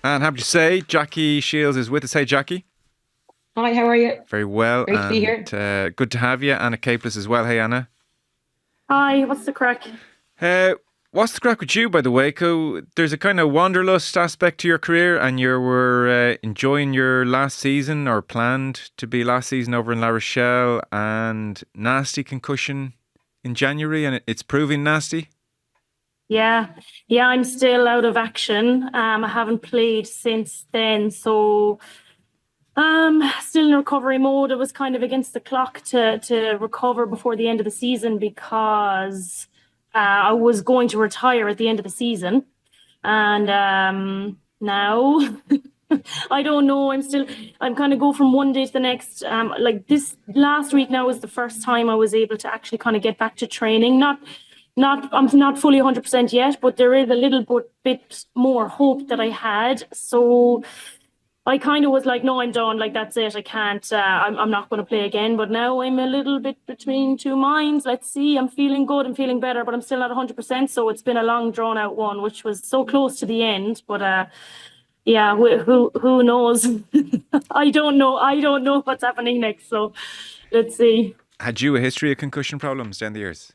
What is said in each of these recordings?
And happy to say, Jackie Shiels is with us. Hey, Jackie. Hi, how are you? Very well, Great to be and here. good to have you. Anna Caplice as well. Hey, Anna. Hi, what's the crack? Uh, what's the crack with you, by the way? There's a kind of wanderlust aspect to your career, and you were enjoying your last season, or planned to be last season over in La Rochelle, and nasty concussion in January, and it's proving nasty. Yeah, yeah, I'm still out of action. I haven't played since then, so still in recovery mode. It was kind of against the clock to recover before the end of the season because I was going to retire at the end of the season, and now I don't know. I'm kind of go from one day to the next. Like this last week now was the first time I was able to actually kind of get back to training. I'm not fully 100% yet, but there is a little bit more hope that I had. So I kind of was like, no, I'm done. Like, that's it. I can't, I'm not going to play again. But now I'm a little bit between two minds. Let's see. I'm feeling good. I'm feeling better, but I'm still not 100%. So it's been a long, drawn out one, which was so close to the end. But yeah, who knows? I don't know. I don't know what's happening next. So let's see. Had you a history of concussion problems down the years?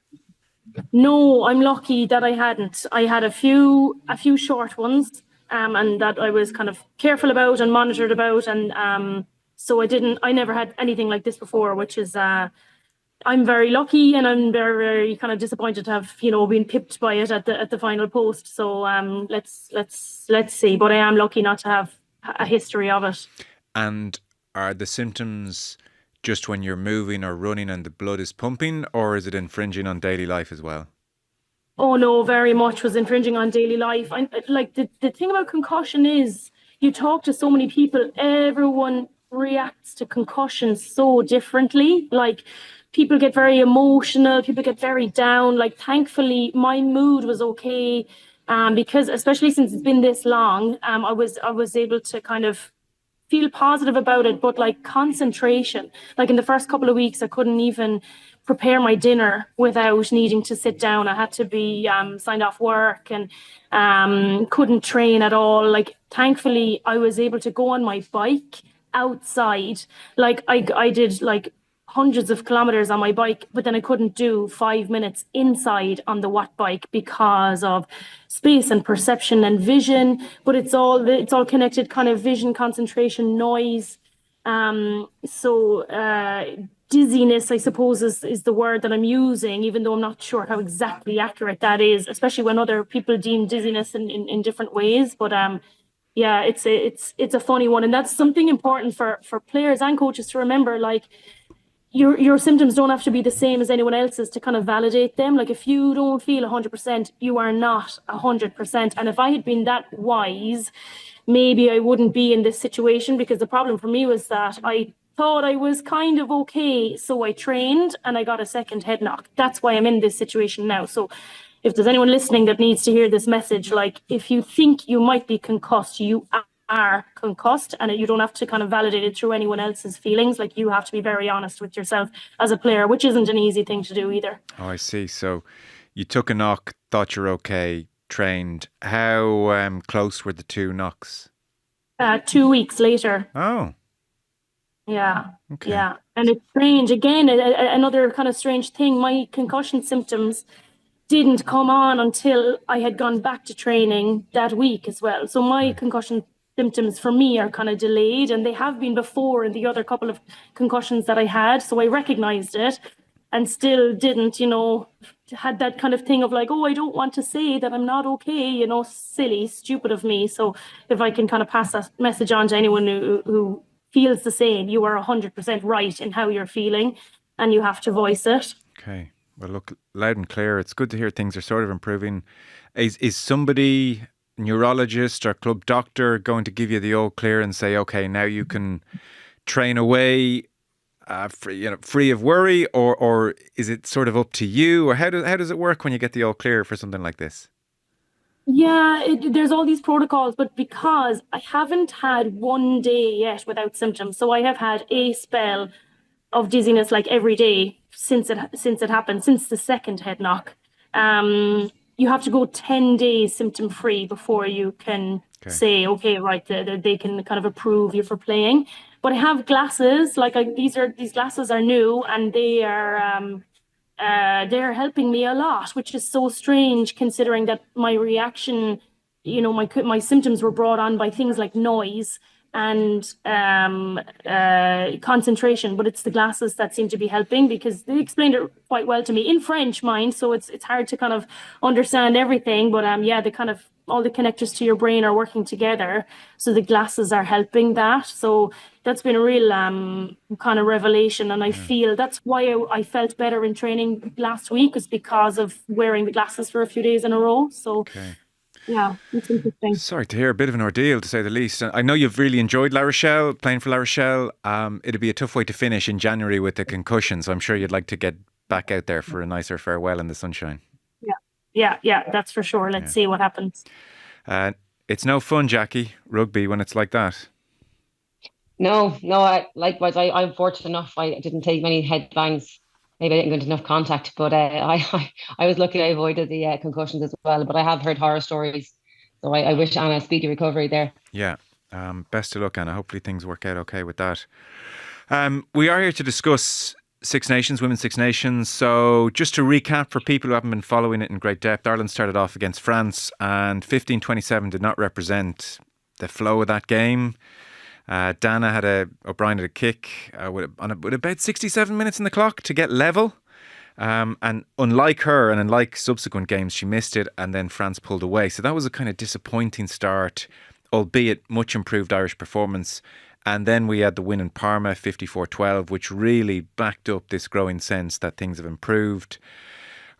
No, I'm lucky that I hadn't. I had a few short ones, and that I was kind of careful about and monitored about, and so I never had anything like this before, which is I'm very lucky, and I'm very, very kind of disappointed to have, been pipped by it at the final post. So let's see, but I am lucky not to have a history of it. And are the symptoms just when you're moving or running and the blood is pumping, or is it infringing on daily life as well? Oh no, very much was infringing on daily life. Like the thing about concussion is you talk to so many people, everyone reacts to concussions so differently. Like people get very emotional, people get very down. Like thankfully my mood was okay. Because especially since it's been this long, I was able to kind of feel positive about it, but like concentration, like in the first couple of weeks, I couldn't even prepare my dinner without needing to sit down. I had to be signed off work and couldn't train at all. Like, thankfully, I was able to go on my bike outside. Like, I did like hundreds of kilometers on my bike, but then I couldn't do 5 minutes inside on the watt bike because of space and perception and vision. But it's all connected, kind of vision, concentration, noise. So dizziness, I suppose, is the word that I'm using, even though I'm not sure how exactly accurate that is, especially when other people deem dizziness in different ways. But yeah, it's a funny one, and that's something important for players and coaches to remember. Like, your symptoms don't have to be the same as anyone else's to kind of validate them. Like, if you don't feel 100%, you are not 100%. And if I had been that wise, maybe I wouldn't be in this situation, because the problem for me was that I thought I was kind of okay. So I trained and I got a second head knock. That's why I'm in this situation now. So if there's anyone listening that needs to hear this message, like, if you think you might be concussed, you are concussed, and you don't have to kind of validate it through anyone else's feelings. Like, you have to be very honest with yourself as a player, which isn't an easy thing to do either. Oh, I see. So you took a knock, thought you're okay, trained. How close were the two knocks? 2 weeks later. Oh, Yeah, okay. yeah. And it's strange. Again, another kind of strange thing. My concussion symptoms didn't come on until I had gone back to training that week as well. So my concussion symptoms for me are kind of delayed, and they have been before in the other couple of concussions that I had. So I recognized it and still didn't, had that kind of thing of like, oh, I don't want to say that I'm not okay, silly, stupid of me. So if I can kind of pass that message on to anyone who feels the same, you are 100% right in how you're feeling, and you have to voice it. Okay. Well, look, loud and clear. It's good to hear things are sort of improving. Is somebody, neurologist or club doctor, going to give you the all clear and say, okay, now you can train away, free of worry, or is it sort of up to you, or how does it work when you get the all clear for something like this? Yeah, there's all these protocols, but because I haven't had one day yet without symptoms, so I have had a spell of dizziness like every day since it happened, since the second head knock. you have to go 10 days symptom free before you can say, okay, right, they can kind of approve you for playing. But I have glasses, like these glasses are new, and they're helping me a lot, which is so strange considering that my reaction, my symptoms were brought on by things like noise and concentration, but it's the glasses that seem to be helping, because they explained it quite well to me in French, mind, so it's hard to kind of understand everything, but the kind of all the connectors to your brain are working together, so the glasses are helping that. So that's been a real kind of revelation, and I feel that's why I felt better in training last week, is because of wearing the glasses for a few days in a row. So yeah, it's interesting. Sorry to hear, a bit of an ordeal, to say the least. I know you've really enjoyed La Rochelle, playing for La Rochelle. It'd be a tough way to finish in January with the concussion, so I'm sure you'd like to get back out there for a nicer farewell in the sunshine. Yeah, that's for sure. Let's see what happens. It's no fun, Jackie, rugby, when it's like that. No, likewise, I'm fortunate enough. I didn't take many headbangs. Maybe I didn't go into enough contact, but I was lucky I avoided the concussions as well. But I have heard horror stories, so I wish Anna a speedy recovery there. Yeah, best of luck, Anna. Hopefully things work out okay with that. We are here to discuss Six Nations, Women's Six Nations. So just to recap for people who haven't been following it in great depth, Ireland started off against France, and 15-27 did not represent the flow of that game. Dana O'Brien had a kick with about 67 minutes in the clock to get level. And unlike her and unlike subsequent games, she missed it, and then France pulled away. So that was a kind of disappointing start, albeit much improved Irish performance. And then we had the win in Parma, 54-12, which really backed up this growing sense that things have improved.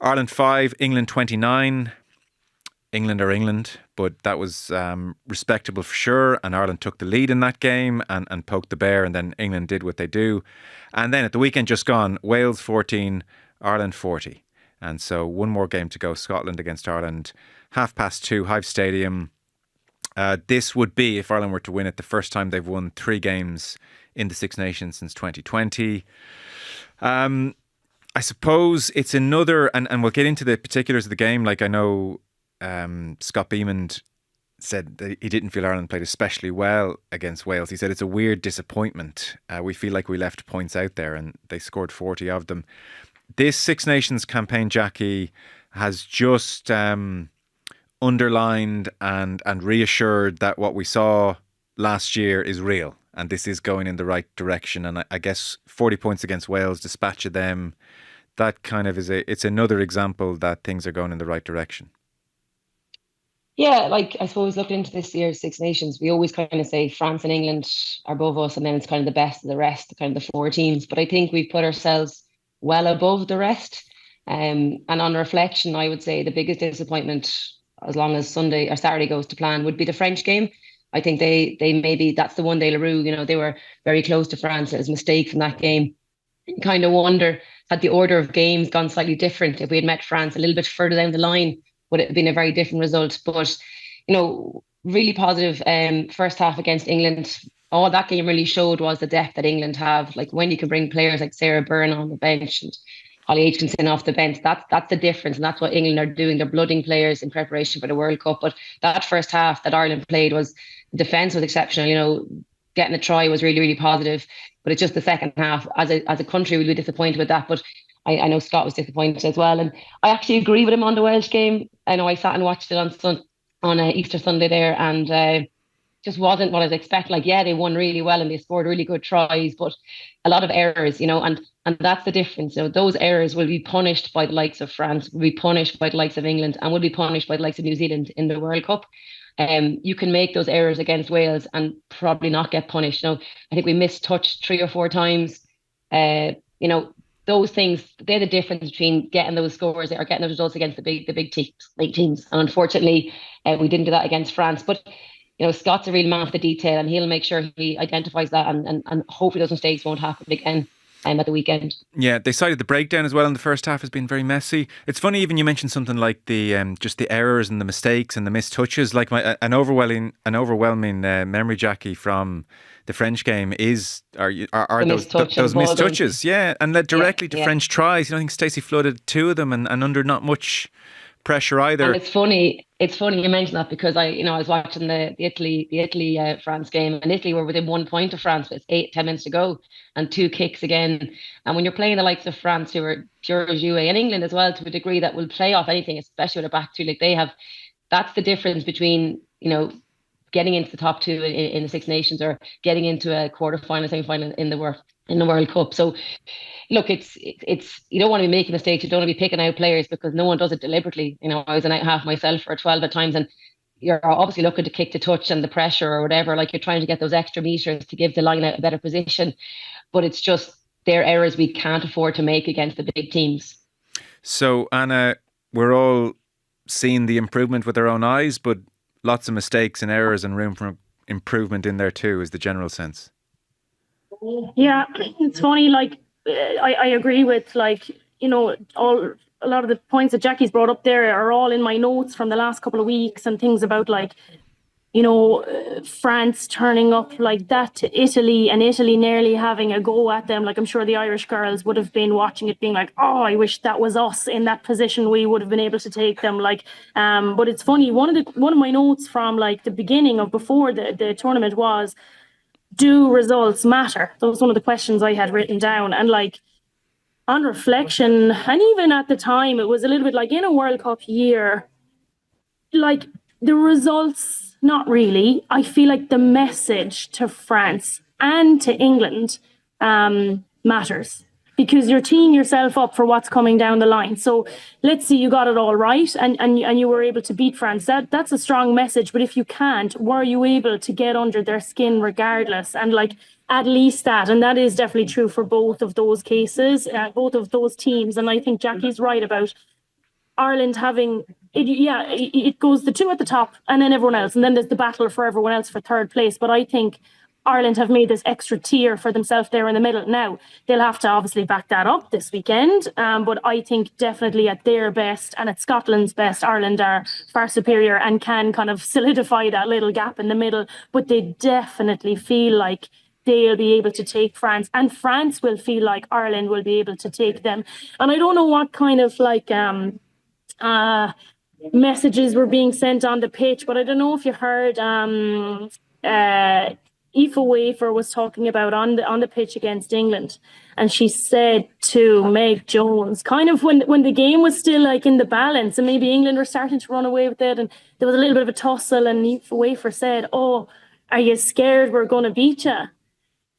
Ireland 5, England 29. England are England, but that was respectable for sure. And Ireland took the lead in that game and poked the bear, and then England did what they do. And then at the weekend just gone, Wales 14, Ireland 40. And so one more game to go, Scotland against Ireland, 2:30, Hive Stadium. This would be, if Ireland were to win it, the first time they've won 3 games in the Six Nations since 2020. I suppose it's another, and we'll get into the particulars of the game. Like, I know Scott Bemand said that he didn't feel Ireland played especially well against Wales. He said it's a weird disappointment. We feel like we left points out there, and they scored 40 of them. This Six Nations campaign, Jackie, has just underlined and reassured that what we saw last year is real, and this is going in the right direction. And I guess 40 points against Wales, dispatch of them, that kind of it's another example that things are going in the right direction. Yeah, like, I suppose looking into this year's Six Nations, we always kind of say France and England are above us, and then it's kind of the best of the rest, kind of the 4 teams. But I think we've put ourselves well above the rest. And on reflection, I would say the biggest disappointment, as long as Sunday or Saturday goes to plan, would be the French game. I think they maybe that's the one day Leroux, they were very close to France. It was a mistake from that game. You kind of wonder, had the order of games gone slightly different, if we had met France a little bit further down the line, would it have been a very different result? But, really positive first half against England. All that game really showed was the depth that England have. Like, when you can bring players like Sarah Byrne on the bench and Holly Aitkenson off the bench, that's the difference. And that's what England are doing. They're blooding players in preparation for the World Cup. But that first half that Ireland played, the defence was exceptional. Getting a try was really, really positive. But it's just the second half. As a country, we'll be disappointed with that. But I know Scott was disappointed as well. And I actually agree with him on the Welsh game. I know I sat and watched it on Easter Sunday there, and just wasn't what I was expecting. Like, yeah, they won really well and they scored really good tries, but a lot of errors, and that's the difference. Those errors will be punished by the likes of France, will be punished by the likes of England, and will be punished by the likes of New Zealand in the World Cup. You can make those errors against Wales and probably not get punished. I think we missed touch 3 or 4 times. Those things, they're the difference between getting those scores or getting those results against the big teams. And unfortunately, we didn't do that against France. But Scott's a real man for the detail, and he'll make sure he identifies that, and hopefully those mistakes won't happen again at the weekend. Yeah, they cited the breakdown as well in the first half has been very messy. It's funny, even you mentioned something like the just the errors and the mistakes and the missed touches. Like an overwhelming memory, Jackie, from the French game are those missed touches, and led directly to French tries. I think Stacey flooded 2 of them and under not much pressure either. And it's funny you mentioned that, because I was watching the Italy France game, and Italy were within 1 point of France with 10 minutes to go, and 2 kicks again. And when you're playing the likes of France, who are pure jouet, and England as well to a degree, that will play off anything, especially with a back two like they have, that's the difference between getting into the top two in the Six Nations, or getting into a quarterfinal, semi-final in the World Cup. So look, it's you don't want to be making mistakes. You don't want to be picking out players, because no one does it deliberately. I was an out half myself for 12 at times, and you're obviously looking to kick the touch and the pressure or whatever. Like, you're trying to get those extra meters to give the line out a better position. But it's just, they're errors we can't afford to make against the big teams. So, Anna, we're all seeing the improvement with our own eyes, but lots of mistakes and errors and room for improvement in there too, is the general sense. Yeah, it's funny, like, I agree with, like, a lot of the points that Jackie's brought up there are all in my notes from the last couple of weeks, and things about, like, France turning up like that to Italy, and Italy nearly having a go at them. Like, I'm sure the Irish girls would have been watching it being like, oh, I wish that was us in that position. We would have been able to take them. Like, but it's funny. One of my notes from, like, the beginning of before the tournament was, do results matter? That was one of the questions I had written down. And, like, on reflection, and even at the time, it was a little bit like, in a World Cup year, like, the results, not really. I feel like the message to France and to England matters, because you're teeing yourself up for what's coming down the line. So let's see, you got it all right, and you were able to beat France. That's a strong message. But if you can't, were you able to get under their skin regardless? And, like, at least that, and that is definitely true for both of those cases, both of those teams. And I think Jackie's right about Ireland having it. Yeah, it goes the two at the top, and then everyone else, and then there's the battle for everyone else for third place. But I think Ireland have made this extra tier for themselves there in the middle. Now, they'll have to obviously back that up this weekend, but I think definitely at their best and at Scotland's best, Ireland are far superior and can kind of solidify that little gap in the middle. But they definitely feel like they'll be able to take France, and France will feel like Ireland will be able to take them. And I don't know what kind of, like, messages were being sent on the pitch, but I don't know if you heard Aoife Wafer was talking about on the pitch against England, and she said to Meg Jones, kind of when the game was still, like, in the balance, and maybe England were starting to run away with it, and there was a little bit of a tussle, and Aoife Wafer said, "Oh, are you scared we're going to beat you?"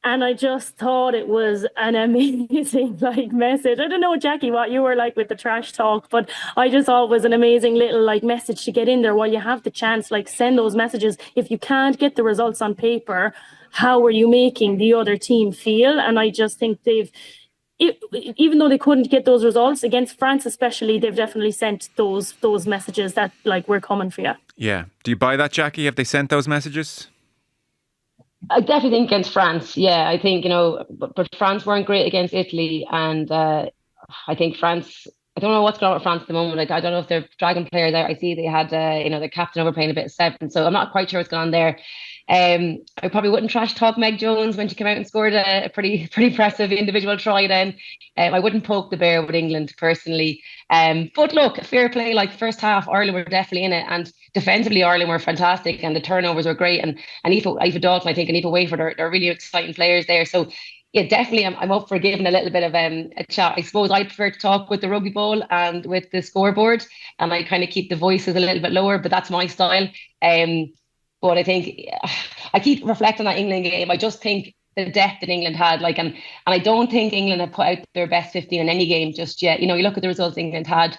And I just thought it was an amazing, like, message. I don't know, Jackie, what you were like with the trash talk, but I just thought it was an amazing little, like, message to get in there while you have the chance. Like, send those messages. If you can't get the results on paper, how are you making the other team feel? And I just think even though they couldn't get those results against France, especially, they've definitely sent those messages that, like, we're coming for you. Yeah. Do you buy that, Jackie? Have they sent those messages? I definitely think against France. Yeah, I think, but France weren't great against Italy. And I think France, I don't know what's going on with France at the moment. Like, I don't know if they're dragging players out. I see they had, the captain overplaying a bit of 7. So I'm not quite sure what's going on there. I probably wouldn't trash talk Meg Jones when she came out and scored a pretty impressive individual try then. I wouldn't poke the bear with England personally. But look, fair play. Like, first half, Ireland were definitely in it, and defensively, Ireland were fantastic, and the turnovers were great. And Aoife Dalton, I think, and Aoife Wafer, they're really exciting players there. So yeah, definitely, I'm up for giving a little bit of a chat. I suppose I prefer to talk with the rugby ball and with the scoreboard, and I kind of keep the voices a little bit lower, but that's my style. But I think I keep reflecting on that England game. I just think the depth that England had, like, and I don't think England have put out their best 15 in any game just yet. You look at the results England had.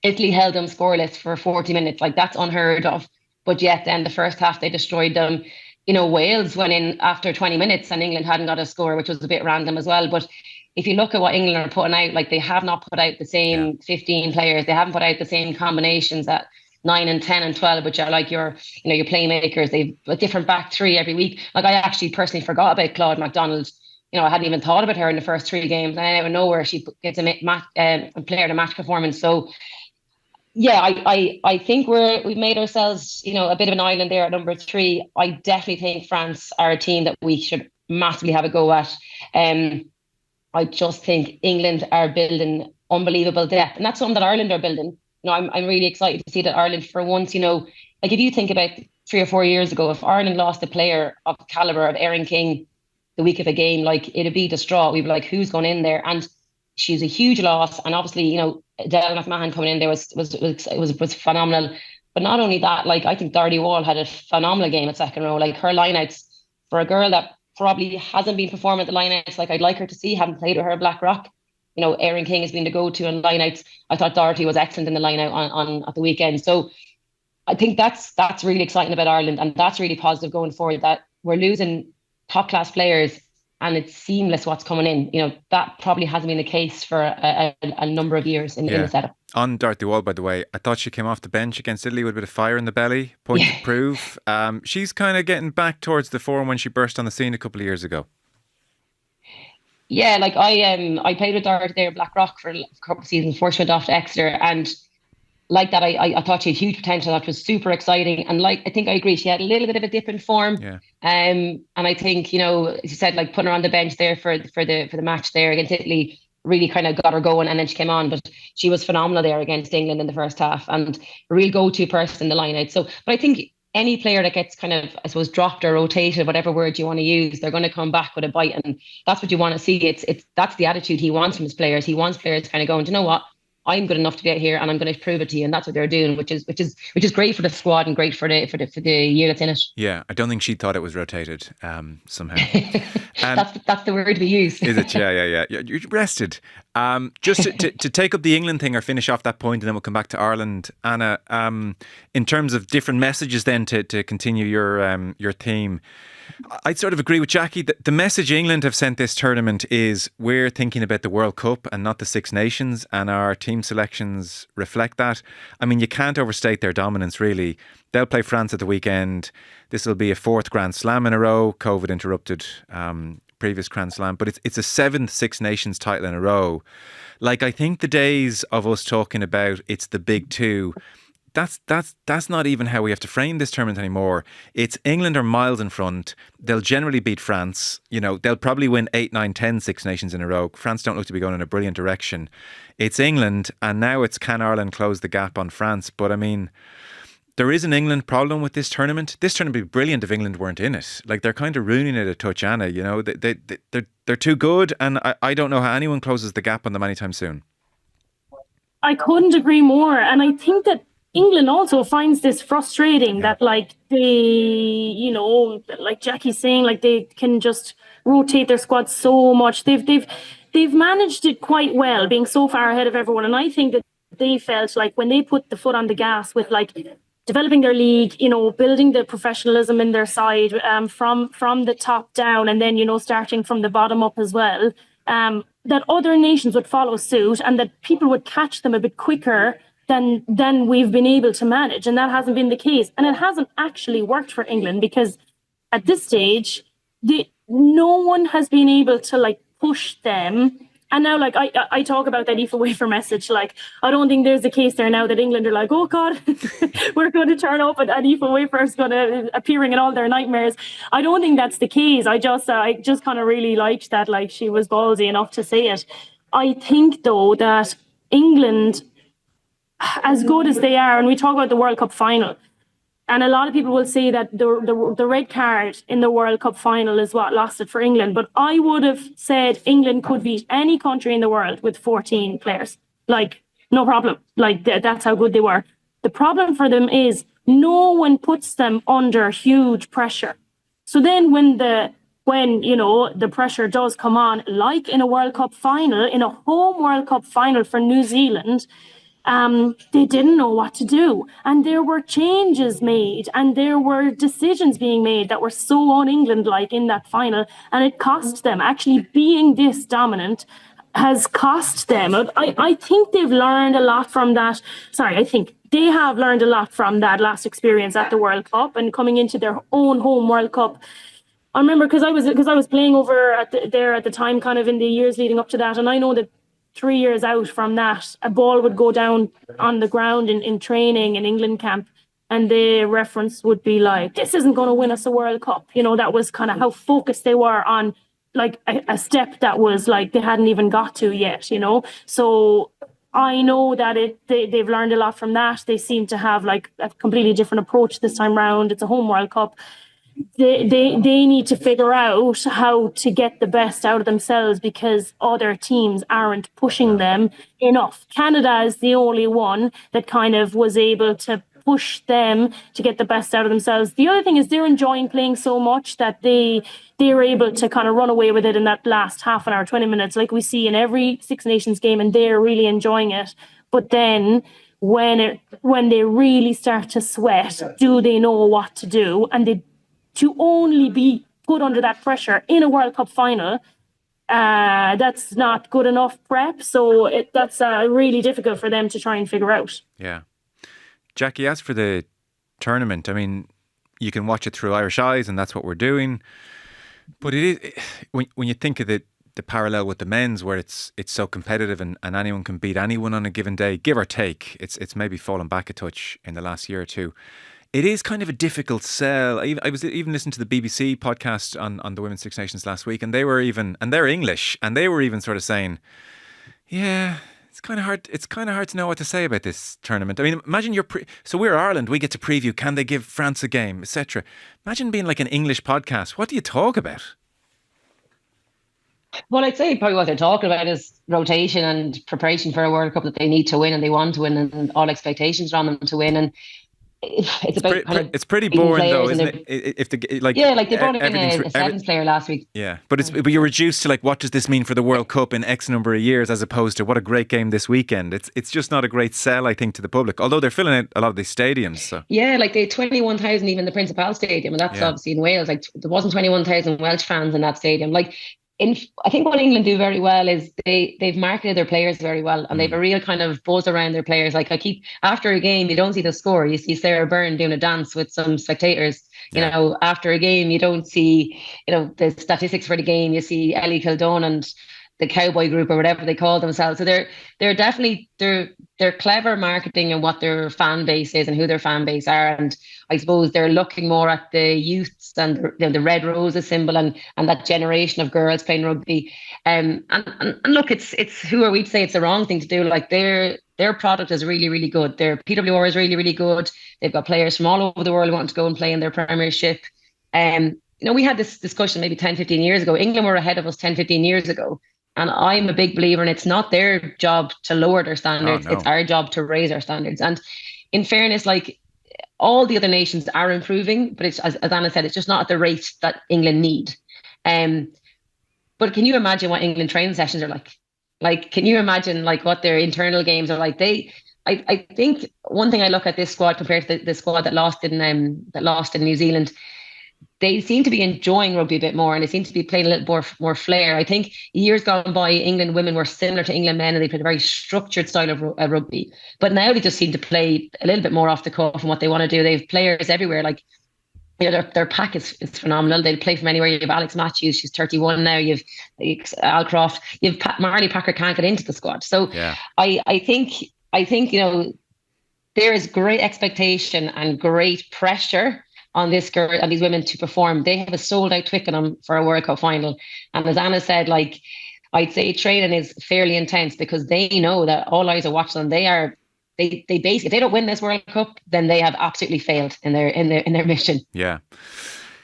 Italy held them scoreless for 40 minutes. Like, that's unheard of. But yet then the first half they destroyed them. Wales went in after 20 minutes and England hadn't got a score, which was a bit random as well. But if you look at what England are putting out, like, they have not put out the same 15 players. They haven't put out the same combinations at 9 and 10 and 12, which are like your playmakers. They've a different back three every week. Like, I actually personally forgot about Claude MacDonald. I hadn't even thought about her in the first 3 games. And I don't know where she gets a player to match performance. So yeah, I think we've made ourselves, a bit of an island there at number 3. I definitely think France are a team that we should massively have a go at. I just think England are building unbelievable depth, and that's something that Ireland are building. I'm really excited to see that Ireland, for once, like if you think about 3 or 4 years ago, if Ireland lost a player of the caliber of Erin King the week of a game, like it'd be distraught. We'd be like, who's going in there? And she's a huge loss. And obviously, Adele McMahon coming in there was phenomenal. But not only that, like I think Dardy Wall had a phenomenal game at second row. Like her lineouts for a girl that probably hasn't been performing at the lineouts like I'd like her to see, haven't played with her Blackrock. Erin King has been the go-to in lineouts. I thought Doherty was excellent in the lineout on at the weekend. So I think that's really exciting about Ireland, and that's really positive going forward, that we're losing top class players and it's seamless what's coming in. That probably hasn't been the case for a number of years in the setup. On Dorothy Wall, by the way, I thought she came off the bench against Italy with a bit of fire in the belly, point to prove. She's kind of getting back towards the form when she burst on the scene a couple of years ago. Yeah, like I played with Dorothy there at Blackrock for a couple of seasons before she went off to Exeter, and like that, I thought she had huge potential. That was super exciting, and like I think I agree, she had a little bit of a dip in form. Yeah. And I think as you said, like putting her on the bench there for the match there against Italy really kind of got her going, and then she came on. But she was phenomenal there against England in the first half, and a real go-to person in the line out. So, but I think any player that gets kind of, I suppose, dropped or rotated, whatever word you want to use, they're going to come back with a bite, and that's what you want to see. That's the attitude he wants from his players. He wants players kind of going, do you know what? I'm good enough to be out here, and I'm going to prove it to you. And that's what they're doing, which is great for the squad and great for the year that's in it. Yeah, I don't think she thought it was rotated somehow. That's the word we use. Is it? Yeah. You're rested. Just to take up the England thing or finish off that point, and then we'll come back to Ireland. Anna, in terms of different messages, then to continue your theme. I'd sort of agree with Jackie that the message England have sent this tournament is we're thinking about the World Cup and not the Six Nations, and our team selections reflect that. I mean, you can't overstate their dominance, really. They'll play France at the weekend. This will be a 4th Grand Slam in a row. COVID interrupted previous Grand Slam, but it's a 7th Six Nations title in a row. Like, I think the days of us talking about it's the big two, that's not even how we have to frame this tournament anymore. It's England are miles in front. They'll generally beat France. They'll probably win 8, 9, 10 Six Nations in a row. France don't look to be going in a brilliant direction. It's England, and now it's can Ireland close the gap on France? But I mean, there is an England problem with this tournament. This tournament would be brilliant if England weren't in it. Like, they're kind of ruining it a touch, Anna. They're too good, and I don't know how anyone closes the gap on them anytime soon. I couldn't agree more, and I think that England also finds this frustrating that like they, like Jackie's saying, like they can just rotate their squad so much. They've managed it quite well, being so far ahead of everyone. And I think that they felt like when they put the foot on the gas with like developing their league, building the professionalism in their side from the top down, and then starting from the bottom up as well, that other nations would follow suit and that people would catch them a bit quicker than we've been able to manage. And that hasn't been the case. And it hasn't actually worked for England, because at this stage, no one has been able to like push them. And now, like I talk about that Aoife Wafer message, like I don't think there's a case there now that England are like, oh God, we're going to turn up and Aoife Wafer is going to appearing in all their nightmares. I don't think that's the case. I just kind of really liked that, like she was ballsy enough to say it. I think though that England, as good as they are, and we talk about the World Cup final, and a lot of people will say that the red card in the World Cup final is what lost it for England. But I would have said England could beat any country in the world with 14 players. Like, no problem. Like, that's how good they were. The problem for them is no one puts them under huge pressure. So then when the pressure does come on, like in a World Cup final, in a home World Cup final for New Zealand, they didn't know what to do, and there were changes made and there were decisions being made that were so un-England like in that final, and it cost them. Actually being this dominant has cost them. I think they've learned a lot from that. I think they have learned a lot from that last experience at the World Cup and coming into their own home World Cup. I remember because I was playing over there at the time, kind of in the years leading up to that, and I know that 3 years out from that, a ball would go down on the ground in training in England camp, and the reference would be like, this isn't going to win us a World Cup. That was kind of how focused they were on like a step that was like they hadn't even got to yet, So I know that they've learned a lot from that. They seem to have like a completely different approach this time round. It's a home World Cup. They need to figure out how to get the best out of themselves because other teams aren't pushing them enough. Canada is the only one that kind of was able to push them to get the best out of themselves. The other thing is they're enjoying playing so much that they're able to kind of run away with it in that last half an hour, 20 minutes, like we see in every Six Nations game, and they're really enjoying it. But then when they really start to sweat, do they know what to do? And to only be put under that pressure in a World Cup final, that's not good enough prep. So that's really difficult for them to try and figure out. Yeah. Jackie, as for the tournament, I mean, you can watch it through Irish eyes, and that's what we're doing. But it is when you think of the parallel with the men's, where it's so competitive and anyone can beat anyone on a given day, give or take. It's maybe fallen back a touch in the last year or two. It is kind of a difficult sell. I was even listening to the BBC podcast on the Women's Six Nations last week, and they're English, and they were even sort of saying, yeah, it's kind of hard. It's kind of hard to know what to say about this tournament. I mean, imagine so we're Ireland. We get to preview. Can they give France a game, etc. Imagine being like an English podcast. What do you talk about? Well, I'd say probably what they're talking about is rotation and preparation for a World Cup that they need to win and they want to win, and all expectations are on them to win. And it's about it's pretty boring though, isn't it? If they brought in a sevens player last week. Yeah, but you're reduced to like, what does this mean for the World Cup in X number of years, as opposed to what a great game this weekend. It's just not a great sell, I think, to the public. Although they're filling out a lot of these stadiums. So yeah, like they had 21,000 even in the Principal Stadium, and that's obviously in Wales. Like there wasn't 21,000 Welsh fans in that stadium. Like I think what England do very well is they've marketed their players very well, and they've a real kind of buzz around their players. Like after a game, you don't see the score. You see Sarah Byrne doing a dance with some spectators. You know, after a game, you don't see, the statistics for the game. You see Ellie Kildone and the Cowboy Group or whatever they call themselves. So they're definitely they're clever marketing and what their fan base is and who their fan base are. And I suppose they're looking more at the youths and the Red Roses symbol and that generation of girls playing rugby. And look, it's who are we to say it's the wrong thing to do? Like their product is really, really good. Their PWR is really, really good. They've got players from all over the world who want to go and play in their Premiership. We had this discussion maybe 10, 15 years ago. England were ahead of us 10, 15 years ago. And I'm a big believer in it's not their job to lower their standards. Oh, no. It's our job to raise our standards. And in fairness, like all the other nations are improving, but it's, as Anna said, it's just not at the rate that England need. But can you imagine what England training sessions are like? Like, can you imagine like what their internal games are like? I think one thing I look at this squad compared to the squad that lost in New Zealand, they seem to be enjoying rugby a bit more, and they seem to be playing a little more flair. I think years gone by, England women were similar to England men, and they played a very structured style of rugby. But now they just seem to play a little bit more off the cuff and what they want to do. They have players everywhere. Like, their pack is phenomenal. They play from anywhere. You have Alex Matthews, she's 31 now. You have Al Croft. You have Marley Packer can't get into the squad. So yeah. I think there is great expectation and great pressure on this girl and these women to perform. They have a sold out Twickenham for a World Cup final. And as Anna said, like, I'd say training is fairly intense because they know that all eyes are watching them. They basically, if they don't win this World Cup, then they have absolutely failed in their mission. Yeah.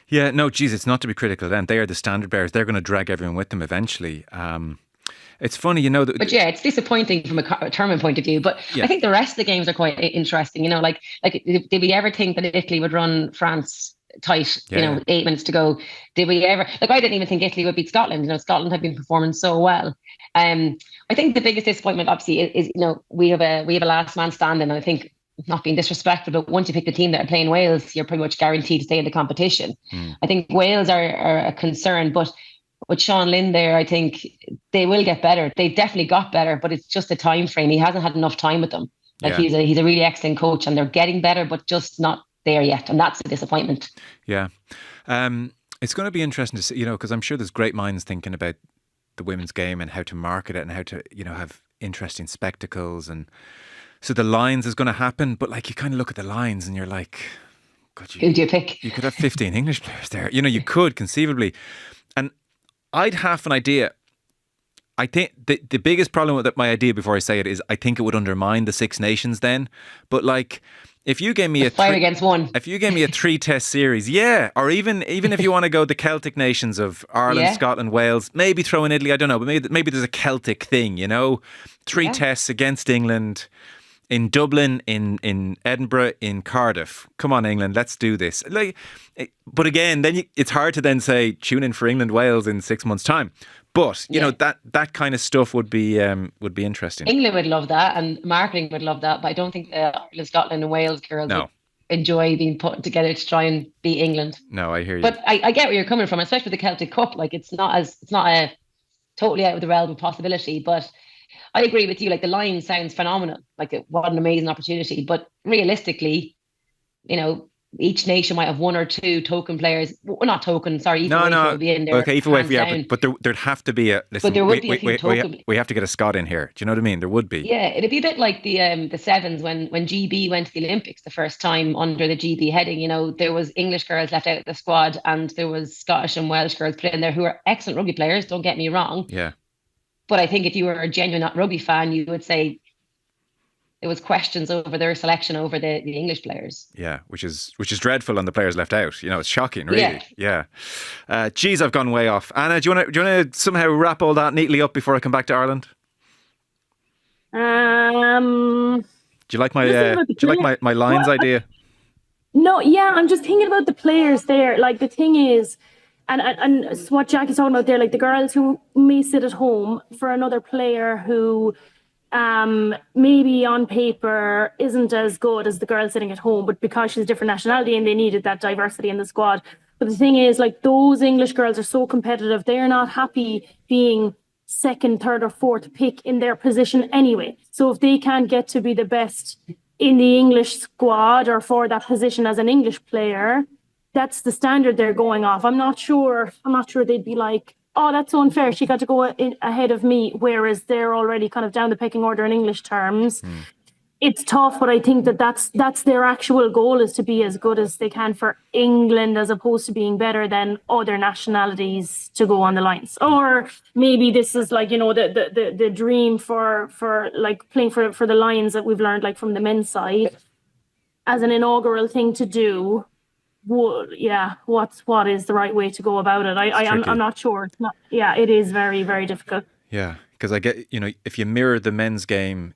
Yeah, no, geez, it's not to be critical then. They are the standard bearers. They're going to drag everyone with them eventually. It's funny, but yeah, it's disappointing from a tournament point of view. But yeah. I think the rest of the games are quite interesting. Like did we ever think that Italy would run France tight? 8 minutes to go. Did we ever? Like, I didn't even think Italy would beat Scotland. Scotland had been performing so well. I think the biggest disappointment, obviously, is we have a last man standing, and I think, not being disrespectful, but once you pick the team that are playing Wales, you're pretty much guaranteed to stay in the competition. I think Wales are a concern, but with Sean Lynn there, I think they will get better. They've definitely got better, but it's just a time frame. He hasn't had enough time with them. Like, he's a really excellent coach, and they're getting better, but just not there yet. And that's a disappointment. Yeah. It's going to be interesting to see, because I'm sure there's great minds thinking about the women's game and how to market it and how to, have interesting spectacles. And so the lines is going to happen, but like, you kind of look at the lines and you're like, God, who do you pick? You could have 15 English players there. You could conceivably. And I'd half an idea. I think the biggest problem with my idea, before I say it, is I think it would undermine the Six Nations then. But like, if you gave me a five against one, if you gave me a 3-test series, yeah, or even if you want to go the Celtic nations of Ireland, Yeah. Scotland, Wales, maybe throw in Italy, I don't know, but maybe there's a Celtic thing, you know, 3 Yeah. tests against England. In Dublin, in Edinburgh, in Cardiff. Come on, England, let's do this. Like, but again, then it's hard to then say tune in for England, Wales in 6 months' time. But you know that kind of stuff would be interesting. England would love that, and marketing would love that. But I don't think the Ireland, Scotland, and Wales girls would enjoy being put together to try and beat England. No, I hear you. But I get where you're coming from, especially with the Celtic Cup. Like it's not a totally out of the realm of possibility, but I agree with you. Like the line sounds phenomenal. Like what an amazing opportunity. But realistically, you know, each nation might have 1 or 2 token players. Well, not token. Sorry, no. Would be in there. Okay, Ethan, but there'd have to be a. Listen, but there would be a few token. We have to get a Scot in here. Do you know what I mean? There would be. Yeah, it'd be a bit like the Sevens when GB went to the Olympics the first time under the GB heading. You know, there was English girls left out of the squad, and there was Scottish and Welsh girls put in there who are excellent rugby players. Don't get me wrong. Yeah. But I think if you were a genuine rugby fan, you would say there was questions over their selection over the English players. Yeah, which is dreadful on the players left out. You know, it's shocking, really. Yeah. Geez, I've gone way off. Anna, do you want to somehow wrap all that neatly up before I come back to Ireland? Do you like my lines idea? No, yeah, I'm just thinking about the players there. Like the thing is, and what Jackie's talking about there, like the girls who may sit at home for another player who maybe on paper isn't as good as the girl sitting at home, but because she's a different nationality and they needed that diversity in the squad. But the thing is, like those English girls are so competitive, they're not happy being second, third or fourth pick in their position anyway. So if they can't get to be the best in the English squad or for that position as an English player, that's the standard they're going off. I'm not sure they'd be like, oh, that's unfair. She got to go ahead of me, whereas they're already kind of down the pecking order in English terms. It's tough, but I think that's their actual goal, is to be as good as they can for England, as opposed to being better than other nationalities to go on the lines. Or maybe this is like, you know, the dream for like playing for the Lions that we've learned, like from the men's side, as an inaugural thing to do. Well, yeah, what is the right way to go about it? I'm not sure. It is very, very difficult. Yeah, because I get, you know, if you mirror the men's game,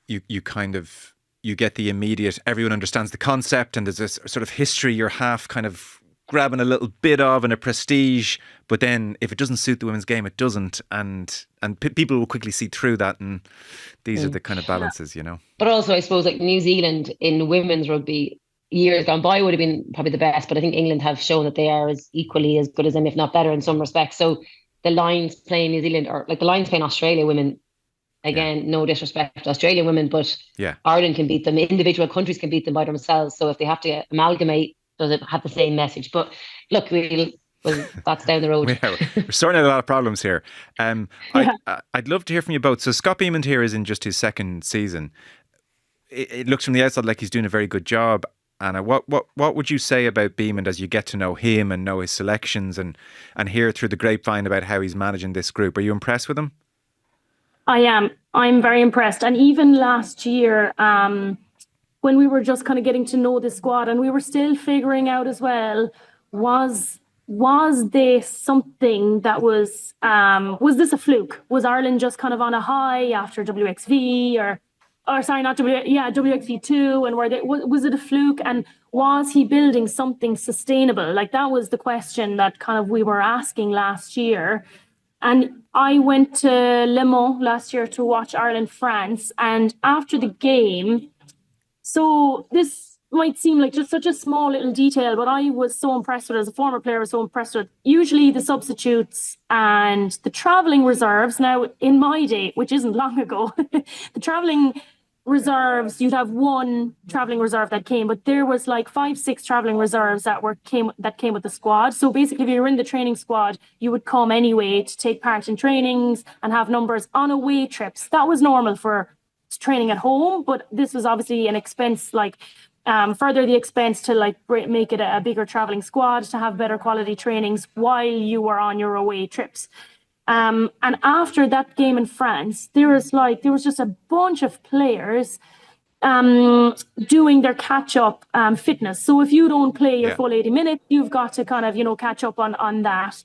you kind of, you get the immediate, everyone understands the concept and there's this sort of history you're half kind of grabbing a little bit of and a prestige, but then if it doesn't suit the women's game, it doesn't, and people will quickly see through that, and these are the kind of balances, you know. But also, I suppose, like New Zealand in women's rugby, years gone by would have been probably the best, but I think England have shown that they are as equally as good as them, if not better in some respects. So the Lions playing New Zealand, or like the Lions playing Australia women, again, no disrespect to Australian women, but Ireland can beat them. Individual countries can beat them by themselves. So if they have to amalgamate, does it have the same message? But look, that's down the road. We're sorting out a lot of problems here. I'd love to hear from you both. So Scott Bemand here is in just his second season. It looks from the outside like he's doing a very good job. Anna, what would you say about Bemand as you get to know him and know his selections and hear through the grapevine about how he's managing this group? Are you impressed with him? I am. I'm very impressed. And even last year, when we were just kind of getting to know the squad and we were still figuring out as well, was this something that was this a fluke? Was Ireland just kind of on a high after WXV or sorry, not WXV2, and was it a fluke? And was he building something sustainable? Like that was the question that kind of we were asking last year. And I went to Le Mans last year to watch Ireland-France, and after the game, so this might seem like just such a small little detail, but I was so impressed with it. As a former player, I was so impressed with usually the substitutes and the travelling reserves. Now, in my day, which isn't long ago, the travelling reserves, you'd have one travelling reserve that came, but there was like 5-6 travelling reserves that came with the squad. So basically, if you were in the training squad, you would come anyway to take part in trainings and have numbers on away trips. That was normal for training at home, but this was obviously an expense, like further the expense to like make it a bigger travelling squad to have better quality trainings while you were on your away trips. And after that game in France, there was just a bunch of players doing their catch-up fitness. So if you don't play your full 80 minutes, you've got to kind of, catch up on that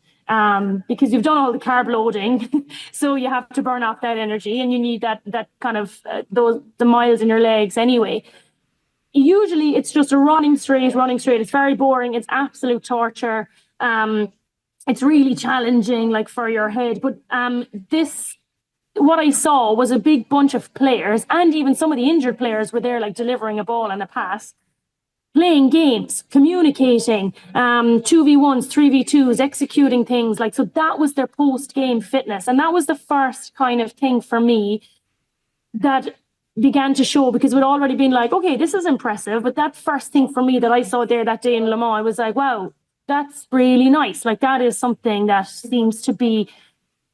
because you've done all the carb loading. So you have to burn off that energy, and you need that kind of the miles in your legs anyway. Usually it's just a running straight. It's very boring. It's absolute torture. It's really challenging, like, for your head. But what I saw was a big bunch of players, and even some of the injured players were there, like delivering a ball and a pass, playing games, communicating, 2v1s, 3v2s, executing things. Like, so that was their post-game fitness. And that was the first kind of thing for me that began to show, because we'd already been like, okay, this is impressive. But that first thing for me that I saw there that day in Le Mans, I was like, wow, that's really nice. Like, that is something that seems to be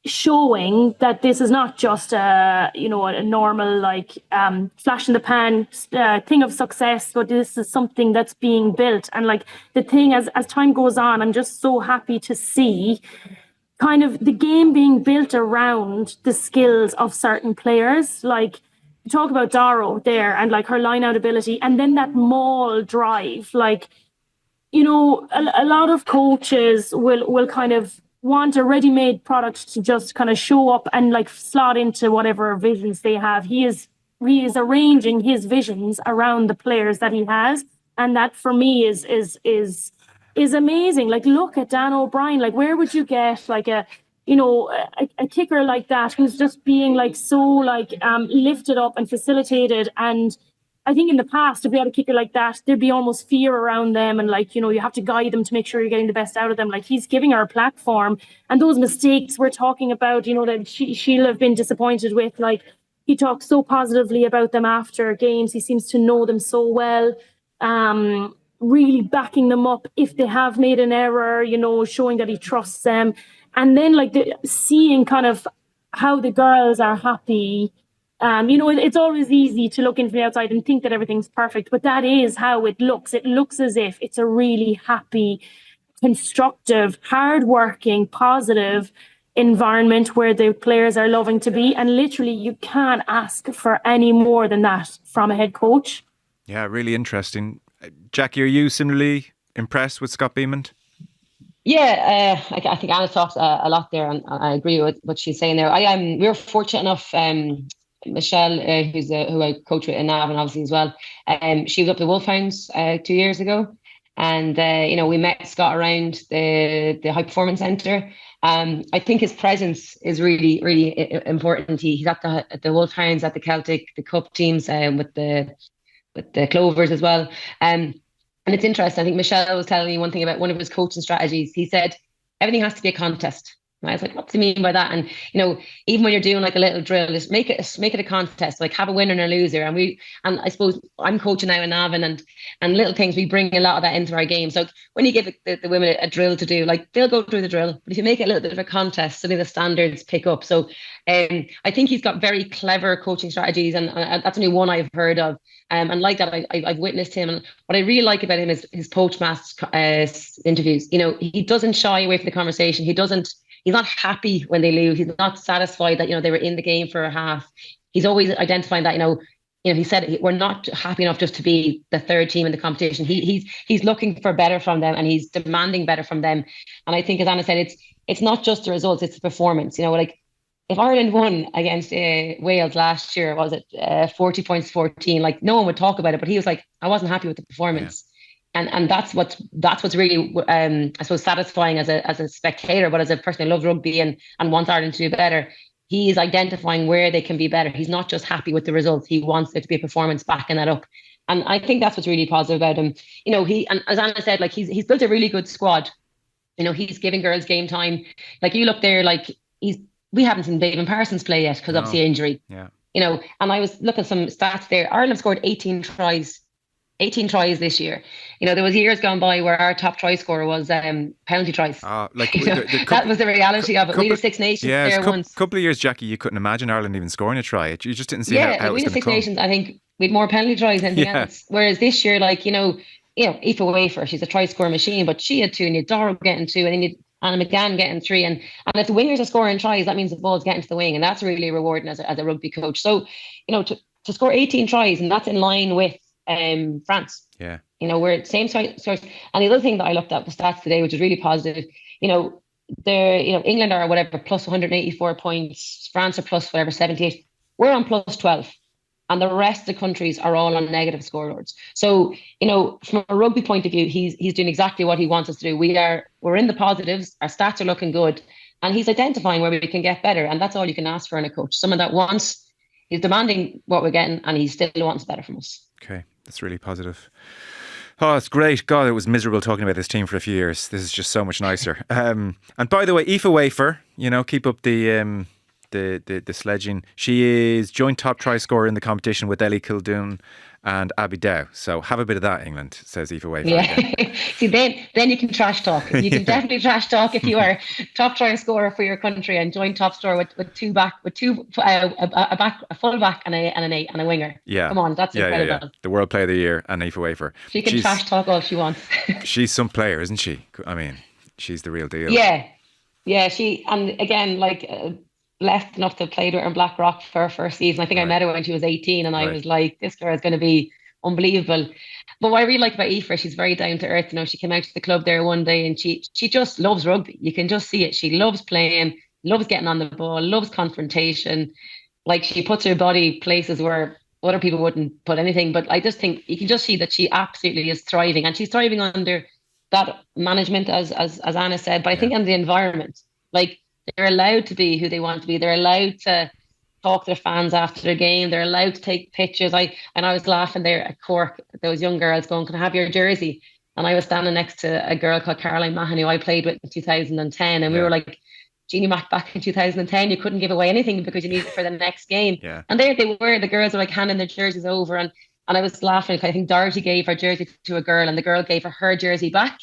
showing that this is not just a normal, like, flash in the pan thing of success, but this is something that's being built. And like, the thing, as time goes on, I'm just so happy to see kind of the game being built around the skills of certain players. Like, you talk about Daro there and like her line out ability, and then that maul drive. Like, a lot of coaches will kind of want a ready-made product to just kind of show up and like slot into whatever visions they have. He is arranging his visions around the players that he has, and that for me is amazing. Like, look at Dan O'Brien. Like, where would you get like a kicker like that, who's just being like so like lifted up and facilitated? And I think in the past, if we had a kicker like that, there'd be almost fear around them, and like, you have to guide them to make sure you're getting the best out of them. Like, he's giving her a platform, and those mistakes we're talking about, that she'll have been disappointed with. Like, he talks so positively about them after games. He seems to know them so well, really backing them up if they have made an error, showing that he trusts them. And then like seeing kind of how the girls are happy. It's always easy to look into the outside and think that everything's perfect, but that is how it looks. It looks as if it's a really happy, constructive, hardworking, positive environment where the players are loving to be. And literally, you can't ask for any more than that from a head coach. Yeah, really interesting. Jackie, are you similarly impressed with Scott Bemand? Yeah, I think Anna talks a lot there, and I agree with what she's saying there. We were fortunate enough. Michelle, who I coach with in Navan, obviously as well. She was up the Wolfhounds 2 years ago, and we met Scott around the High Performance Centre. I think his presence is really, really important. He's at the Wolfhounds, at the Celtic, the Cup teams, with the Clovers as well. And it's interesting. I think Michelle was telling me one thing about one of his coaching strategies. He said everything has to be a contest. And I was like, what do you mean by that? And even when you're doing like a little drill, just make it a contest. Like, have a winner and a loser. And I suppose I'm coaching now in Navan, and little things, we bring a lot of that into our game. So when you give the women a drill to do, like, they'll go through the drill. But if you make it a little bit of a contest, suddenly the standards pick up. So I think he's got very clever coaching strategies, and that's only one I've heard of. And like that, I've witnessed him. And what I really like about him is his post-match interviews. He doesn't shy away from the conversation. He's not happy when they lose. He's not satisfied that, they were in the game for a half. He's always identifying that, he said, we're not happy enough just to be the third team in the competition. He's looking for better from them, and he's demanding better from them. And I think, as Anna said, it's not just the results, it's the performance. Like, if Ireland won against Wales last year, was it 40 points, 14? Like, no one would talk about it, but he was like, I wasn't happy with the performance. Yeah. And that's what's really, I suppose, satisfying as a spectator, but as a person who loves rugby and wants Ireland to do better. He is identifying where they can be better. He's not just happy with the results. He wants there to be a performance backing that up. And I think that's what's really positive about him. And as Anna said, like, he's built a really good squad. He's giving girls game time. Like, you look there, like, we haven't seen David Parsons play yet because obviously injury. Yeah. And I was looking at some stats there. Ireland scored 18 tries this year. There was years gone by where our top try scorer was penalty tries. That was the reality of it. We had Six Nations there once. A couple of years, Jackie, you couldn't imagine Ireland even scoring a try. You just didn't see how it was going to come. We had Six Nations. I think we had more penalty tries than anything else. Whereas this year, like, Aoife Wafer, she's a try score machine, but she had two, and you had Dara getting two, and then Anna McGann getting 3. And if the wingers are scoring tries, that means the ball's getting to the wing. And that's really rewarding as a rugby coach. So, to score 18 tries, and that's in line with France. Yeah. We're at the same source. And the other thing that I looked at the stats today, which is really positive, England are whatever, plus 184 points. France are plus whatever, 78. We're on plus 12. And the rest of the countries are all on negative scoreboards. So, from a rugby point of view, he's doing exactly what he wants us to do. We're in the positives. Our stats are looking good. And he's identifying where we can get better. And that's all you can ask for in a coach. Someone that he's demanding what we're getting, and he still wants better from us. Okay, that's really positive. Oh, it's great. God, it was miserable talking about this team for a few years. This is just so much nicer. And by the way, Aoife Wafer, keep up the sledging. She is joint top try scorer in the competition with Ellie Kildoon and Abby Dow. So have a bit of that, England, says Aoife Wafer. Yeah. See, then you can trash talk. You can definitely trash talk if you are top try scorer for your country and joint top scorer with a full back and a winger. Yeah. Come on, that's incredible. Yeah. The World Player of the Year and Aoife Wafer. She can trash talk all she wants. She's some player, isn't she? I mean, she's the real deal. Yeah. She, and again, blessed enough to have played with her in Blackrock for her first season. I think I met her when she was 18, and I was like, this girl is going to be unbelievable. But what I really like about Aoife, she's very down to earth. She came out to the club there one day, and she just loves rugby. You can just see it. She loves playing, loves getting on the ball, loves confrontation. She puts her body places where other people wouldn't put anything. But I just think you can just see that she absolutely is thriving, and she's thriving under that management, as Anna said. But I think in the environment, they're allowed to be who they want to be. They're allowed to talk to their fans after their game. They're allowed to take pictures. I was laughing there at Cork, those young girls going, "Can I have your jersey?" And I was standing next to a girl called Caroline Mahan, who I played with in 2010. And we were like, Jeannie Mac, back in 2010, you couldn't give away anything because you needed it for the next game. Yeah. And there they were. The girls were handing their jerseys over. And I was laughing. I think Dorothy gave her jersey to a girl, and the girl gave her jersey back.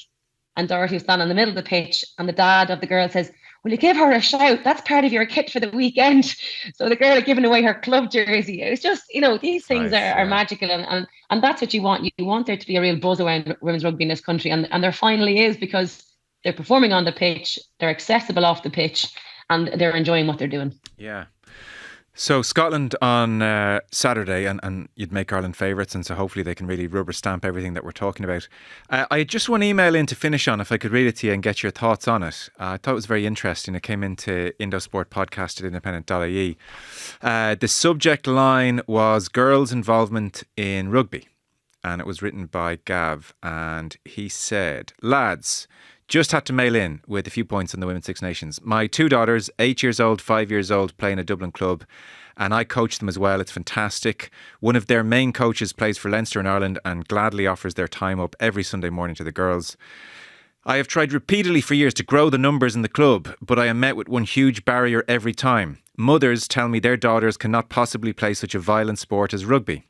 And Dorothy was standing in the middle of the pitch, and the dad of the girl says, "Will you give her a shout? That's part of your kit for the weekend." So the girl had given away her club jersey. It was just, these things are magical, and that's what you want. You want there to be a real buzz around women's rugby in this country, and there finally is, because they're performing on the pitch, they're accessible off the pitch, and they're enjoying what they're doing. Yeah. So Scotland on Saturday, and you'd make Ireland favourites, and so hopefully they can really rubber stamp everything that we're talking about. I had just one email in to finish on, if I could read it to you and get your thoughts on it. I thought it was very interesting. It came into Indo Sport podcast at independent.ie. The subject line was girls' involvement in rugby, and it was written by Gav, and he said, "Lads, just had to mail in with a few points on the Women's Six Nations. My 2 daughters, 8 years old, 5 years old, play in a Dublin club, and I coach them as well. It's fantastic. One of their main coaches plays for Leinster in Ireland and gladly offers their time up every Sunday morning to the girls. I have tried repeatedly for years to grow the numbers in the club, but I am met with one huge barrier every time. Mothers tell me their daughters cannot possibly play such a violent sport as rugby.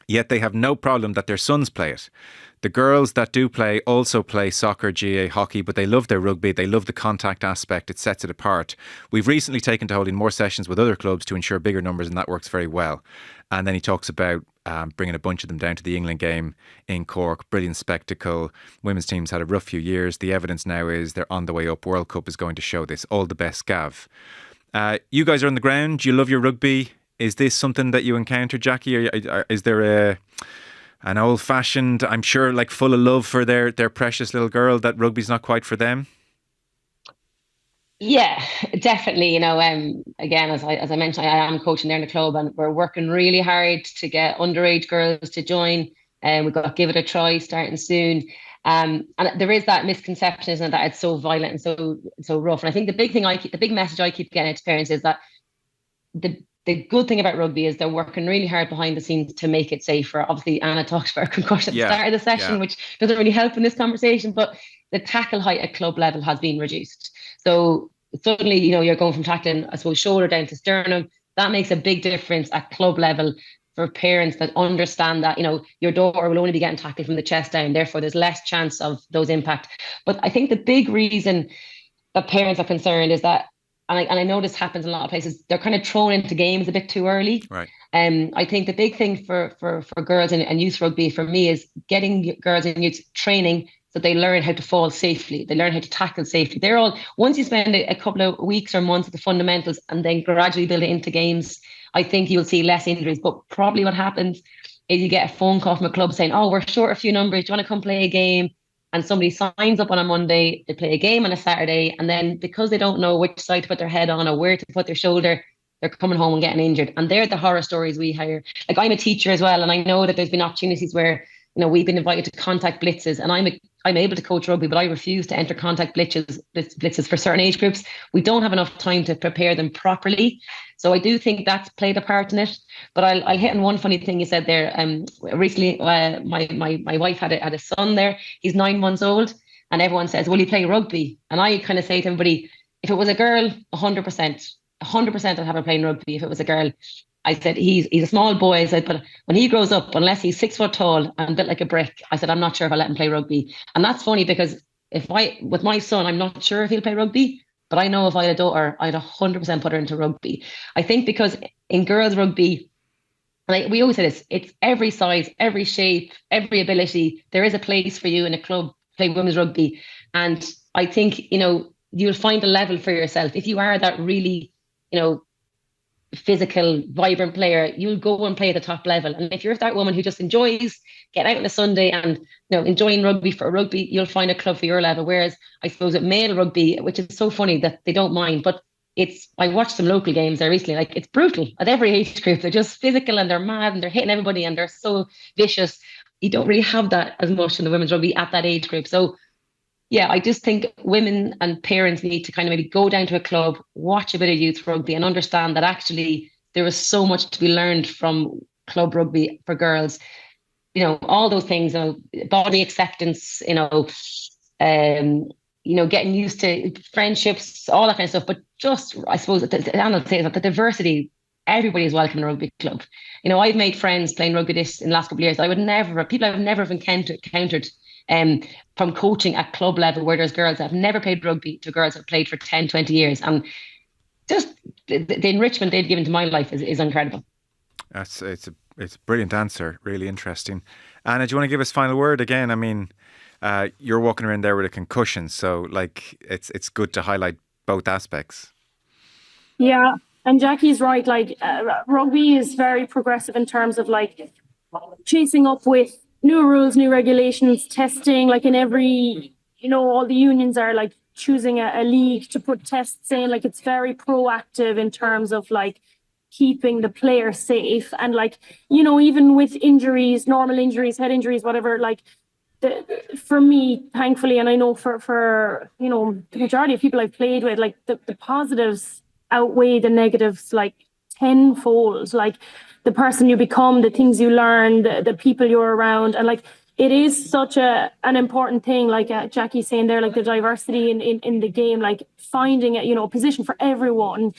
Yet they have no problem that their sons play it. The girls that do play also play soccer, GA, hockey, but they love their rugby. They love the contact aspect. It sets it apart. We've recently taken to holding more sessions with other clubs to ensure bigger numbers, and that works very well." And then he talks about bringing a bunch of them down to the England game in Cork. Brilliant spectacle. Women's teams had a rough few years. The evidence now is they're on the way up. World Cup is going to show this. All the best, Gav. You guys are on the ground. You love your rugby. Is this something that you encounter, Jackie? Is there an old-fashioned, I'm sure, full of love for their precious little girl, that rugby's not quite for them? Yeah, definitely. Again, as I mentioned, I am coaching there in the club, and we're working really hard to get underage girls to join. And we've got to give it a try starting soon. And there is that misconception, isn't it, that it's so violent and so rough. And I think the big message I keep getting to parents is that the good thing about rugby is they're working really hard behind the scenes to make it safer. Obviously, Anna talked about concussion at the start of the session, which doesn't really help in this conversation, but the tackle height at club level has been reduced. So suddenly, you're going from tackling, I suppose, shoulder down to sternum. That makes a big difference at club level for parents that understand that, your daughter will only be getting tackled from the chest down. Therefore, there's less chance of those impact. But I think the big reason that parents are concerned is that, and I know this happens in a lot of places, they're kind of thrown into games a bit too early. Right. I think the big thing for girls and youth rugby for me is getting girls and youth training So they learn how to fall safely. They learn how to tackle safely. They're all, once you spend a couple of weeks or months at the fundamentals and then gradually build it into games, I think you'll see less injuries. But probably what happens is you get a phone call from a club saying, oh, we're short a few numbers. Do you want to come play a game? And somebody signs up on a Monday, they play a game on a Saturday. And then because they don't know which side to put their head on or where to put their shoulder, they're coming home and getting injured. And they're the horror stories we hear. Like, I'm a teacher as well. And I know that there's been opportunities where, we've been invited to contact blitzes, and I'm able to coach rugby, but I refuse to enter contact blitzes for certain age groups. We don't have enough time to prepare them properly. So I do think that's played a part in it. But I'll hit on one funny thing you said there. Recently, my wife had a son there. He's 9 months old, and everyone says, will he play rugby? And I kind of say to everybody, if it was a girl, 100%. 100% I'd have her playing rugby if it was a girl. I said, he's a small boy. I said, but when he grows up, unless he's 6 foot tall and built like a brick, I said, I'm not sure if I'll let him play rugby. And that's funny because with my son, I'm not sure if he'll play rugby, but I know if I had a daughter, I'd 100% put her into rugby. I think because in girls rugby, like we always say this, it's every size, every shape, every ability. There is a place for you in a club playing women's rugby. And I think, you'll find a level for yourself. If you are that really, physical, vibrant player, you'll go and play at the top level. And if you're that woman who just enjoys getting out on a Sunday and enjoying rugby for rugby, you'll find a club for your level. Whereas I suppose at male rugby, which is so funny that they don't mind, but I watched some local games there recently, like it's brutal at every age group. They're just physical and they're mad and they're hitting everybody and they're so vicious. You don't really have that as much in the women's rugby at that age group. So yeah, I just think women and parents need to kind of maybe go down to a club, watch a bit of youth rugby and understand that actually there is so much to be learned from club rugby for girls. All those things, body acceptance, getting used to friendships, all that kind of stuff. But just, I suppose, Anna says that the diversity, everybody is welcome in a rugby club. I've made friends playing rugby this in the last couple of years. People I've never encountered from coaching at club level where there's girls that have never played rugby to girls that have played for 10, 20 years. And just the enrichment they've given to my life is incredible. It's a brilliant answer. Really interesting. Anna, do you want to give us final word again? I mean, you're walking around there with a concussion. So it's good to highlight both aspects. Yeah. And Jackie's right. Rugby is very progressive in terms of chasing up with new rules, new regulations, testing, in every, all the unions are choosing a league to put tests in. It's very proactive in terms of keeping the player safe. And even with injuries, normal injuries, head injuries, whatever, for me, thankfully, and I know for the majority of people I've played with, the positives outweigh the negatives tenfold. The person you become, the things you learn, the people you're around, and it is such an important thing. Jackie's saying there, the diversity in the game, finding a position for everyone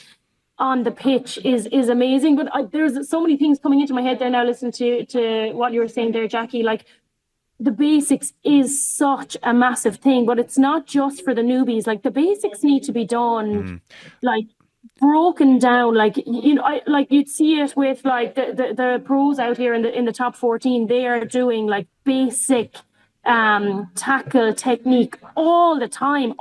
on the pitch is amazing. But there's so many things coming into my head there now. Listen to what you were saying there, Jackie. The basics is such a massive thing, but it's not just for the newbies. The basics need to be done, broken down. You'd see it with the pros out here in the top 14. They are doing basic tackle technique all the time.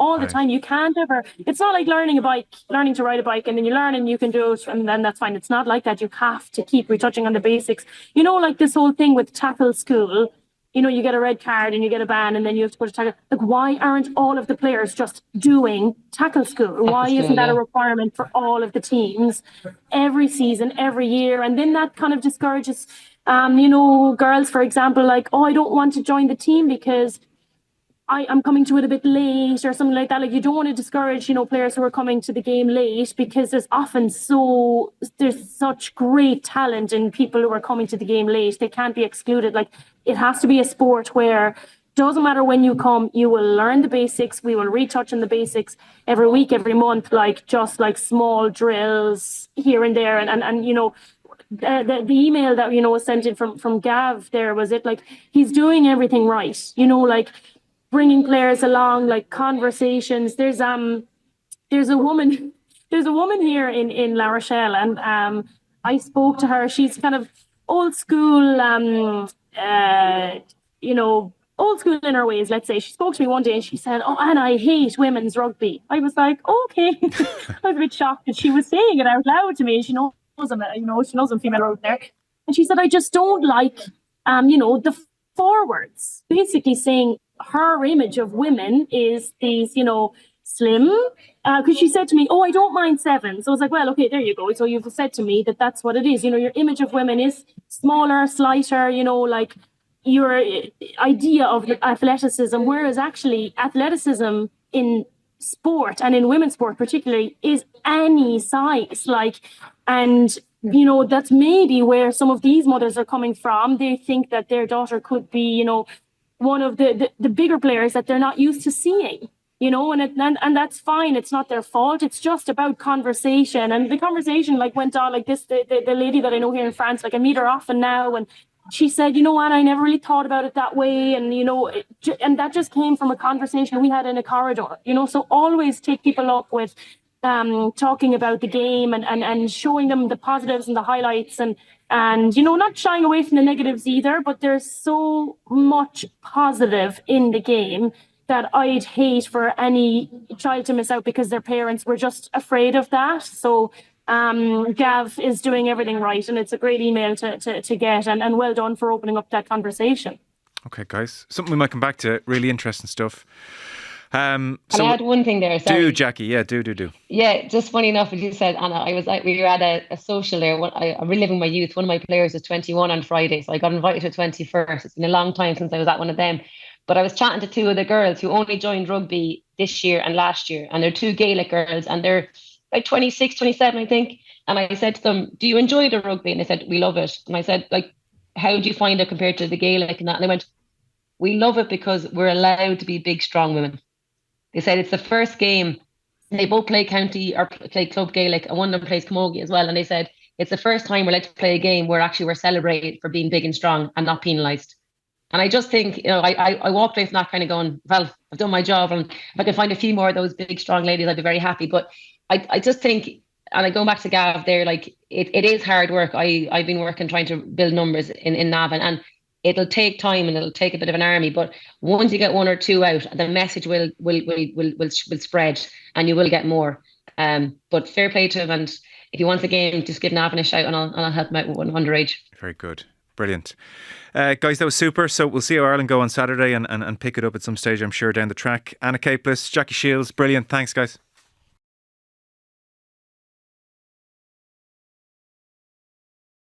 You can't ever, it's not like learning to ride a bike and then you learn and you can do it and then that's fine. It's not like that. You have to keep retouching on the basics. This whole thing with tackle school, you get a red card and you get a ban and then you have to put a tackle. Why aren't all of the players just doing tackle school? Why isn't that a requirement for all of the teams every season, every year? And then that kind of discourages, girls, for example, I don't want to join the team because I'm coming to it a bit late or something like that. You don't want to discourage, players who are coming to the game late because there's such great talent in people who are coming to the game late. They can't be excluded. It has to be a sport where doesn't matter when you come, you will learn the basics. We will retouch on the basics every week, every month, just small drills here and there. And the email that, was sent in from Gav there, was it he's doing everything right, bringing players along, conversations. There's a woman here in La Rochelle, and I spoke to her. She's kind of old school, old school in her ways, let's say. She spoke to me one day and she said, "Oh, Anna, I hate women's rugby." I was like, okay. I was a bit shocked that she was saying it out loud to me. She knows she knows I'm female rugby there. And she said, "I just don't like, the forwards." Basically saying her image of women is these, slim. Because she said to me, "Oh, I don't mind sevens." So I was like, well, okay, there you go. So you've said to me that that's what it is. Your image of women is smaller, slighter, like your idea of athleticism, whereas actually athleticism in sport and in women's sport particularly is any size. And that's maybe where some of these mothers are coming from. They think that their daughter could be, one of the bigger players that they're not used to seeing. And that's fine. It's not their fault. It's just about conversation. And the conversation went on like this. The lady that I know here in France, I meet her often now, and she said, Anna, I never really thought about it that way. And, and that just came from a conversation we had in a corridor, so always take people up with talking about the game and showing them the positives and the highlights and not shying away from the negatives either. But there's so much positive in the game that I'd hate for any child to miss out because their parents were just afraid of that. So Gav is doing everything right, and it's a great email to get, and well done for opening up that conversation. Okay, guys, something we might come back to. Really interesting stuff. Can I add one thing there? Sorry. Do, Jackie. Yeah, do. Yeah, just funny enough, as you said, Anna, we were at a social there. I'm reliving my youth. One of my players was 21 on Friday, so I got invited to a 21st. It's been a long time since I was at one of them. But I was chatting to two of the girls who only joined rugby this year and last year. And they're two Gaelic girls, and they're like 26, 27, I think. And I said to them, "Do you enjoy the rugby?" And they said, "We love it." And I said, "How do you find it compared to the Gaelic and that?" And they went, "We love it because we're allowed to be big, strong women." They said it's the first game. They both play county or play club Gaelic, and one of them plays camogie as well. And they said it's the first time we're allowed to play a game where actually we're celebrated for being big and strong and not penalised. And I just think, I walked away from that kind of going, well, I've done my job, and if I can find a few more of those big, strong ladies, I'd be very happy. But I just think, and I go back to Gav there, it is hard work. I've been working trying to build numbers in Navan, and it'll take time and it'll take a bit of an army. But once you get one or two out, the message will spread, and you will get more. But fair play to him, and if he wants a game, just give Navan a shout, and I'll help him out with one underage. Very good. Brilliant. Guys, that was super. So we'll see how Ireland go on Saturday and pick it up at some stage, I'm sure, down the track. Anna Capless, Jackie Shiels, brilliant. Thanks, guys.